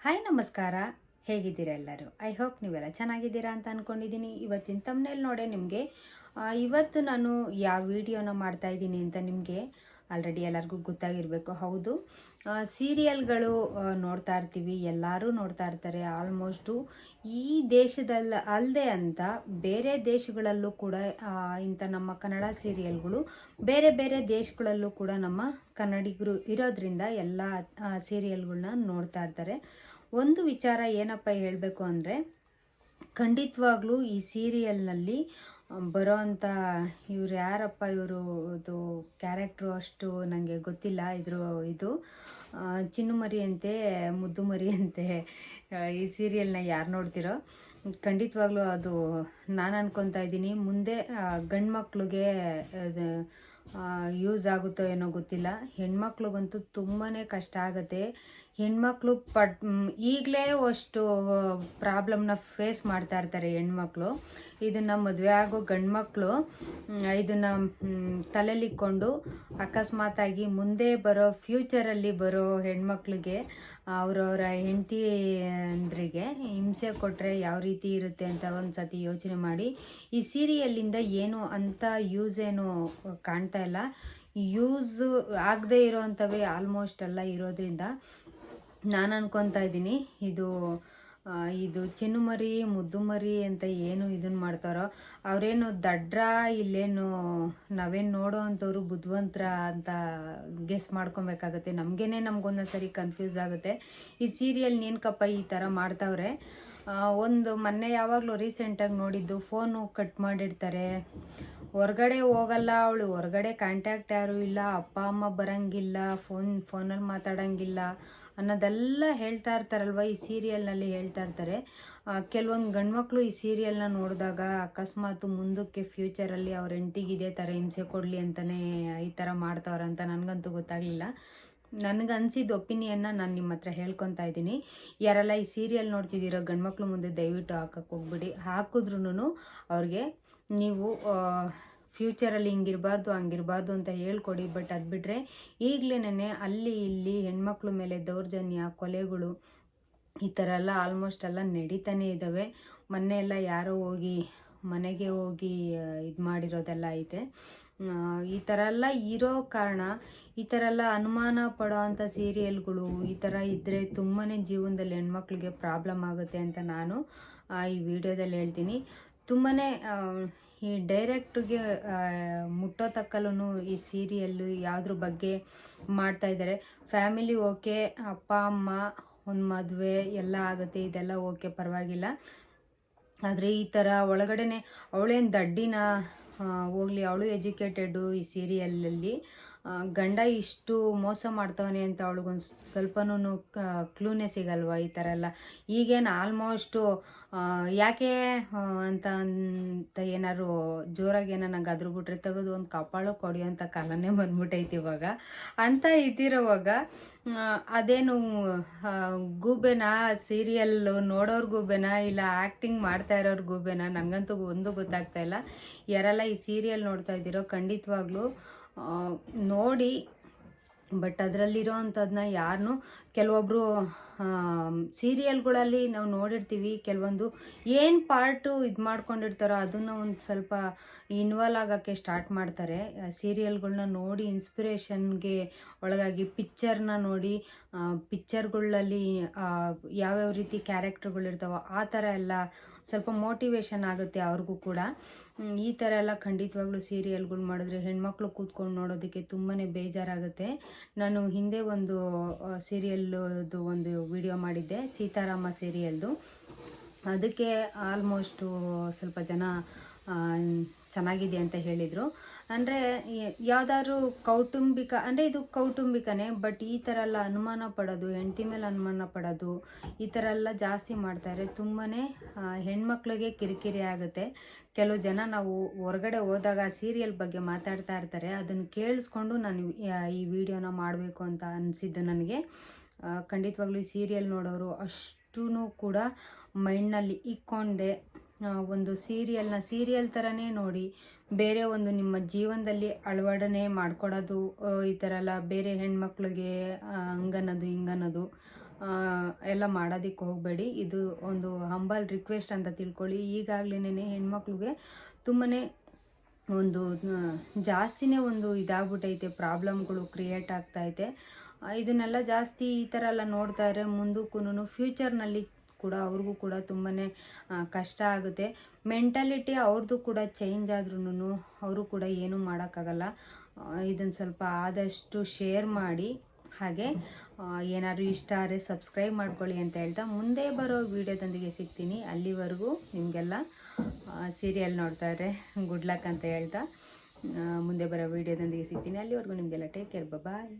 Hi ನಮಸ್ಕಾರ. ಹೇಗಿದ್ದೀರಾ ಎಲ್ಲರೂ? ಐ ಹೋಪ್ ನೀವೆಲ್ಲ ಚೆನ್ನಾಗಿದ್ದೀರಾ ಅಂತ ಅಂದ್ಕೊಂಡಿದ್ದೀನಿ. ಇವತ್ತಿನ ತಮ್ಮನೇಲಿ ನೋಡೇ ನಿಮಗೆ ಇವತ್ತು ನಾನು ಯಾವ ವಿಡಿಯೋನ ಮಾಡ್ತಾ ಇದ್ದೀನಿ ಅಂತ ನಿಮಗೆ ಆಲ್ರೆಡಿ ಎಲ್ಲರಿಗೂ ಗೊತ್ತಾಗಿರಬೇಕು. ಹೌದು, ಸೀರಿಯಲ್ಗಳು ನೋಡ್ತಾ ಇರ್ತೀವಿ, ಎಲ್ಲರೂ ನೋಡ್ತಾ ಇರ್ತಾರೆ. ಆಲ್ಮೋಸ್ಟು ಈ ದೇಶದಲ್ಲಿ ಅಲ್ಲದೆ ಅಂತ ಬೇರೆ ದೇಶಗಳಲ್ಲೂ ಕೂಡ ಇಂಥ ನಮ್ಮ ಕನ್ನಡ ಸೀರಿಯಲ್ಗಳು ಬೇರೆ ಬೇರೆ ದೇಶಗಳಲ್ಲೂ ಕೂಡ ನಮ್ಮ ಕನ್ನಡಿಗರು ಇರೋದ್ರಿಂದ ಎಲ್ಲ ಸೀರಿಯಲ್ಗಳನ್ನ ನೋಡ್ತಾ ಇರ್ತಾರೆ. ಒಂದು ವಿಚಾರ ಏನಪ್ಪ ಹೇಳಬೇಕು ಅಂದರೆ, ಖಂಡಿತವಾಗ್ಲೂ ಈ ಸೀರಿಯಲ್ನಲ್ಲಿ ಬರೋ ಅಂಥ ಇವ್ರು ಯಾರಪ್ಪ ಇವರು, ಇದು ಕ್ಯಾರೆಕ್ಟ್ರು ಅಷ್ಟು ನನಗೆ ಗೊತ್ತಿಲ್ಲ. ಇದು ಚಿನ್ನು ಮರಿ ಅಂತೆ, ಮುದ್ದು ಮರಿ ಅಂತೆ. ಈ ಸೀರಿಯಲ್ನ ಯಾರು ನೋಡ್ತಿರೋ ಖಂಡಿತವಾಗ್ಲೂ ಅದು ನಾನು ಅನ್ಕೊತಾ ಇದ್ದೀನಿ, ಮುಂದೆ ಗಂಡು ಮಕ್ಳಿಗೆ ಯೂಸ್ ಆಗುತ್ತೋ ಏನೋ ಗೊತ್ತಿಲ್ಲ. ಹೆಣ್ಮಕ್ಳಿಗಂತೂ ತುಂಬಾ ಕಷ್ಟ ಆಗುತ್ತೆ. ಹೆಣ್ಮಕ್ಳು ಈಗಲೇ ಅಷ್ಟು ಪ್ರಾಬ್ಲಮ್ನ ಫೇಸ್ ಮಾಡ್ತಾ ಇರ್ತಾರೆ ಹೆಣ್ಮಕ್ಳು. ಇದನ್ನು ಮದುವೆ ಆಗೋ ಗಂಡು ಮಕ್ಕಳು ಇದನ್ನು ತಲೆಲಿಕ್ಕೊಂಡು ಅಕಸ್ಮಾತಾಗಿ ಮುಂದೆ ಬರೋ ಫ್ಯೂಚರಲ್ಲಿ ಬರೋ ಹೆಣ್ಮಕ್ಳಿಗೆ ಅವರವರ ಹೆಂಡತಿಯಂದ್ರಿಗೆ ಹಿಂಸೆ ಕೊಟ್ಟರೆ ಯಾವ ರೀತಿ ಇರುತ್ತೆ ಅಂತ ಒಂದು ಸತಿ ಯೋಚನೆ ಮಾಡಿ. ಈ ಸೀರಿಯಲ್ಲಿಂದ ಏನು ಅಂತ ಯೂಸ್ ಏನು ಕಾಣ್ತಾ ಇಲ್ಲ. ಯೂಸ್ ಆಗದೆ ಇರೋವಂಥವೇ ಆಲ್ಮೋಸ್ಟ್ ಎಲ್ಲ ಇರೋದ್ರಿಂದ ನಾನು ಅನ್ಕೊತಾ ಇದ್ದೀನಿ, ಇದು ಚಿನ್ನು ಮರಿ ಮುದ್ದು ಮರಿ ಅಂತ ಏನು ಇದನ್ನು ಮಾಡ್ತಾರೋ, ಅವರೇನು ದಡ್ರ, ಇಲ್ಲೇನು ನಾವೇನು ನೋಡೋ ಅಂಥವ್ರು ಬುದ್ಧಿವಂತರ ಅಂತ ಗೆಸ್ ಮಾಡ್ಕೊಬೇಕಾಗತ್ತೆ. ನಮಗೊಂದು ಸರಿ ಕನ್ಫ್ಯೂಸ್ ಆಗುತ್ತೆ. ಈ ಸೀರಿಯಲ್ ನೇನ್ಕಪ್ಪ ಈ ಥರ ಮಾಡ್ತಾವ್ರೆ. ಒಂದು ಮೊನ್ನೆ ಯಾವಾಗಲೂ ರೀಸೆಂಟಾಗಿ ನೋಡಿದ್ದು, ಫೋನು ಕಟ್ ಮಾಡಿರ್ತಾರೆ, ಹೊರಗಡೆ ಹೋಗಲ್ಲ ಅವಳು, ಹೊರಗಡೆ ಕಾಂಟ್ಯಾಕ್ಟ್ ಯಾರೂ ಇಲ್ಲ, ಅಪ್ಪ ಅಮ್ಮ ಬರೋಂಗಿಲ್ಲ, ಫೋನಲ್ಲಿ ಮಾತಾಡೋಂಗಿಲ್ಲ ಅನ್ನೋದೆಲ್ಲ ಹೇಳ್ತಾ ಇರ್ತಾರಲ್ವ. ಈ ಸೀರಿಯಲ್ನಲ್ಲಿ ಹೇಳ್ತಾ ಇರ್ತಾರೆ. ಕೆಲವೊಂದು ಗಂಡ್ಮಕ್ಳು ಈ ಸೀರಿಯಲ್ನ ನೋಡಿದಾಗ ಅಕಸ್ಮಾತ್ ಮುಂದಕ್ಕೆ ಫ್ಯೂಚರಲ್ಲಿ ಅವ್ರ ಹೆಂಡ್ತಿಗೆ ಇದೇ ಥರ ಹಿಂಸೆ ಕೊಡಲಿ ಅಂತಲೇ ಈ ಥರ ಮಾಡ್ತಾವ್ರಂತ ನನಗಂತೂ ಗೊತ್ತಾಗಲಿಲ್ಲ. ನನಗನ್ಸಿದ್ದು ಒಪಿನಿಯನ್ನ ನಾನು ನಿಮ್ಮ ಹತ್ರ ಹೇಳ್ಕೊತಾ ಇದ್ದೀನಿ. ಯಾರೆಲ್ಲ ಈ ಸೀರಿಯಲ್ ನೋಡ್ತಿದ್ದೀರೋ ಗಂಡ್ಮಕ್ಳು ಮುಂದೆ ದಯವಿಟ್ಟು ಹಾಕಕ್ಕೆ ಹೋಗ್ಬಿಡಿ. ಹಾಕಿದ್ರೂ ಅವ್ರಿಗೆ ನೀವು ಫ್ಯೂಚರಲ್ಲಿ ಹಿಂಗಿರಬಾರ್ದು ಹಂಗಿರಬಾರ್ದು ಅಂತ ಹೇಳ್ಕೊಡಿ. ಬಟ್ ಅದು ಬಿಟ್ಟರೆ ಈಗಲೇ ಅಲ್ಲಿ ಇಲ್ಲಿ ಹೆಣ್ಮಕ್ಳ ಮೇಲೆ ದೌರ್ಜನ್ಯ, ಕೊಲೆಗಳು ಈ ಥರ ಎಲ್ಲ ಆಲ್ಮೋಸ್ಟ್ ಎಲ್ಲ ನಡೀತಾನೆ ಇದ್ದಾವೆ. ಮೊನ್ನೆ ಎಲ್ಲ ಯಾರೋ ಮನೆಗೆ ಹೋಗಿ ಇದು ಮಾಡಿರೋದೆಲ್ಲ ಐತೆ. ಈ ಥರ ಎಲ್ಲ ಇರೋ ಕಾರಣ ಈ ಥರ ಎಲ್ಲ ಅನುಮಾನ ಪಡೋ ಅಂಥ ಸೀರಿಯಲ್ಗಳು ಈ ಥರ ಇದ್ದರೆ ತುಂಬಾ ಜೀವನದಲ್ಲಿ ಹೆಣ್ಮಕ್ಳಿಗೆ ಪ್ರಾಬ್ಲಮ್ ಆಗುತ್ತೆ ಅಂತ ನಾನು ಈ ವಿಡಿಯೋದಲ್ಲಿ ಹೇಳ್ತೀನಿ. ತುಂಬಾ ಈ ಡೈರೆಕ್ಟ್ರಿಗೆ ಮುಟ್ಟೋ ತಕ್ಕಲ್ಲೂ ಈ ಸೀರಿಯಲ್ಲು ಯಾವುದ್ರ ಬಗ್ಗೆ ಮಾಡ್ತಾ ಇದ್ದಾರೆ. ಫ್ಯಾಮಿಲಿ ಓಕೆ, ಅಪ್ಪ ಅಮ್ಮ, ಒಂದು ಮದುವೆ ಎಲ್ಲ ಆಗುತ್ತೆ, ಇದೆಲ್ಲ ಓಕೆ, ಪರವಾಗಿಲ್ಲ. ಆದರೆ ಈ ಥರ ಒಳಗಡೆನೆ ಅವಳೇನು ದಡ್ಡಿನ ಹೋಗಲಿ, ಅವಳು ಎಜುಕೇಟೆಡು. ಈ ಸೀರಿಯಲಲ್ಲಿ ಗಂಡ ಇಷ್ಟು ಮೋಸ ಮಾಡ್ತವನೆ ಅಂತ ಅವಳಿಗೊಂದು ಸ್ವಲ್ಪನೂ ಕ್ಲೂನೇ ಸಿಗಲ್ವ ಈ ಥರ ಎಲ್ಲ. ಈಗೇನು ಆಲ್ಮೋಸ್ಟು ಯಾಕೆ ಅಂತ ಏನಾದ್ರು ಜೋರಾಗಿ ಏನಾರ ಗದ್ರು ಬಿಟ್ರೆ ತೆಗೆದು ಒಂದು ಕಪಾಳು ಕೊಡಿಯೋಂಥ ಕಾಲನೇ ಬಂದ್ಬಿಟ್ಟೈತಿ ಇವಾಗ. ಅಂತ ಇದ್ದಿರೋವಾಗ ಅದೇನು ಗೂಬೆನಾ, ಸೀರಿಯಲ್ ನೋಡೋರ್ ಗೂಬೆನಾ ಇಲ್ಲ ಆ್ಯಕ್ಟಿಂಗ್ ಮಾಡ್ತಾ ಇರೋರ್ ಗೂಬೆನಾ, ನನಗಂತೂ ಒಂದು ಗೊತ್ತಾಗ್ತಾ ಇಲ್ಲ. ಯಾರೆಲ್ಲ ಈ ಸೀರಿಯಲ್ ನೋಡ್ತಾ ಇದ್ದೀರೋ ಖಂಡಿತವಾಗ್ಲೂ ನೋಡಿ. ಬಟ್ ಅದರಲ್ಲಿರೋ ಅಂಥದ್ದನ್ನ ಯಾರನ್ನೂ, ಕೆಲವೊಬ್ಬರು ಸೀರಿಯಲ್ಗಳಲ್ಲಿ ನಾವು ನೋಡಿರ್ತೀವಿ, ಕೆಲವೊಂದು ಏನು ಪಾರ್ಟು ಇದು ಮಾಡ್ಕೊಂಡಿರ್ತಾರೋ ಅದನ್ನು ಒಂದು ಸ್ವಲ್ಪ ಇನ್ವಾಲ್ವ್ ಆಗೋಕ್ಕೆ ಸ್ಟಾರ್ಟ್ ಮಾಡ್ತಾರೆ. ಸೀರಿಯಲ್ಗಳನ್ನ ನೋಡಿ ಇನ್ಸ್ಪಿರೇಷನ್ಗೆ ಒಳಗಾಗಿ ಪಿಕ್ಚರ್ನ ನೋಡಿ ಪಿಕ್ಚರ್ಗಳಲ್ಲಿ ಯಾವ್ಯಾವ ರೀತಿ ಕ್ಯಾರೆಕ್ಟರ್ಗಳಿರ್ತಾವೋ ಆ ಥರ ಎಲ್ಲ ಸ್ವಲ್ಪ ಮೋಟಿವೇಶನ್ ಆಗುತ್ತೆ ಅವ್ರಿಗೂ ಕೂಡ. ಈ ಥರ ಎಲ್ಲ ಖಂಡಿತವಾಗ್ಲೂ ಸೀರಿಯಲ್ಗಳು ಮಾಡಿದ್ರೆ ಹೆಣ್ಮಕ್ಳು ಕೂತ್ಕೊಂಡು ನೋಡೋದಕ್ಕೆ ತುಂಬಾ ಬೇಜಾರಾಗುತ್ತೆ. ನಾನು ಹಿಂದೆ ಒಂದು ಸೀರಿಯಲ್ದು ಒಂದು ವಿಡಿಯೋ ಮಾಡಿದ್ದೆ, ಸೀತಾರಾಮ ಸೀರಿಯಲ್ದು. ಅದಕ್ಕೆ ಆಲ್ಮೋಸ್ಟು ಸ್ವಲ್ಪ ಜನ ಚೆನ್ನಾಗಿದೆ ಅಂತ ಹೇಳಿದರು. ಅಂದರೆ ಯಾವುದಾದ್ರು ಕೌಟುಂಬಿಕ, ಅಂದರೆ ಇದು ಕೌಟುಂಬಿಕನೇ, ಬಟ್ ಈ ಥರ ಎಲ್ಲ ಅನುಮಾನ ಪಡೋದು, ಹೆಂಡತಿ ಮೇಲೆ ಅನುಮಾನ ಪಡೋದು ಈ ಥರ ಎಲ್ಲ ಜಾಸ್ತಿ ಮಾಡ್ತಾರೆ. ತುಂಬಾ ಹೆಣ್ಮಕ್ಳಿಗೆ ಕಿರಿಕಿರಿ ಆಗುತ್ತೆ. ಕೆಲವು ಜನ ನಾವು ಹೊರಗಡೆ ಹೋದಾಗ ಸೀರಿಯಲ್ ಬಗ್ಗೆ ಮಾತಾಡ್ತಾ ಇರ್ತಾರೆ, ಅದನ್ನು ಕೇಳಿಸ್ಕೊಂಡು ನಾನು ಈ ವಿಡಿಯೋನ ಮಾಡಬೇಕು ಅಂತ ಅನಿಸಿದ್ದು ನನಗೆ. ಖಂಡಿತವಾಗ್ಲೂ ಈ ಸೀರಿಯಲ್ ನೋಡೋರು ಅಷ್ಟೂ ಕೂಡ ಮೈಂಡ್ನಲ್ಲಿ ಇಕ್ಕೊಂಡೆ ಒಂದು ಸೀರಿಯಲ್ ಥರನೇ ನೋಡಿ, ಬೇರೆ ಒಂದು ನಿಮ್ಮ ಜೀವನದಲ್ಲಿ ಅಳವಡನೆ ಮಾಡ್ಕೊಡೋದು ಈ ಥರ ಎಲ್ಲ ಬೇರೆ ಹೆಣ್ಮಕ್ಳಿಗೆ ಹಂಗನ್ನೋದು ಹಿಂಗನ್ನೋದು ಎಲ್ಲ ಮಾಡೋದಕ್ಕೆ ಹೋಗಬೇಡಿ. ಇದು ಒಂದು ಹಂಬಲ್ ರಿಕ್ವೆಸ್ಟ್ ಅಂತ ತಿಳ್ಕೊಳ್ಳಿ. ಈಗಾಗಲೇ ಹೆಣ್ಮಕ್ಳಿಗೆ ತುಂಬಾ ಒಂದು ಜಾಸ್ತಿನೇ ಒಂದು ಇದಾಗ್ಬಿಟ್ಟೈತೆ, ಪ್ರಾಬ್ಲಮ್ಗಳು ಕ್ರಿಯೇಟ್ ಆಗ್ತೈತೆ. ಇದನ್ನೆಲ್ಲ ಜಾಸ್ತಿ ಈ ಥರ ಎಲ್ಲ ನೋಡ್ತಾ ಇದ್ರೆ ಮುಂದಕ್ಕೂ ಫ್ಯೂಚರ್ನಲ್ಲಿ ಕೂಡ ಅವ್ರಿಗೂ ಕೂಡ ತುಂಬಾ ಕಷ್ಟ ಆಗುತ್ತೆ. ಮೆಂಟಾಲಿಟಿ ಅವ್ರದ್ದು ಕೂಡ ಚೇಂಜ್ ಆದ್ರೂ ಅವರು ಕೂಡ ಏನೂ ಮಾಡೋಕ್ಕಾಗಲ್ಲ. ಇದನ್ನು ಸ್ವಲ್ಪ ಆದಷ್ಟು ಶೇರ್ ಮಾಡಿ, ಹಾಗೆ ಏನಾದ್ರು ಇಷ್ಟ ಆದರೆ ಸಬ್ಸ್ಕ್ರೈಬ್ ಮಾಡ್ಕೊಳ್ಳಿ ಅಂತ ಹೇಳ್ತಾ ಮುಂದೆ ಬರೋ ವಿಡಿಯೋದೊಂದಿಗೆ ಸಿಗ್ತೀನಿ. ಅಲ್ಲಿವರೆಗೂ ನಿಮಗೆಲ್ಲ ಸೀರಿಯಲ್ ನೋಡ್ತಾ ಇದ್ರೆ ಗುಡ್ ಲಕ್ ಅಂತ ಹೇಳ್ತಾ ಮುಂದೆ ಬರೋ ವಿಡಿಯೋದೊಂದಿಗೆ ಸಿಗ್ತೀನಿ. ಅಲ್ಲಿವರೆಗೂ ನಿಮಗೆಲ್ಲ ಟೇಕ್ ಕೇರ್, ಬಾಯ್.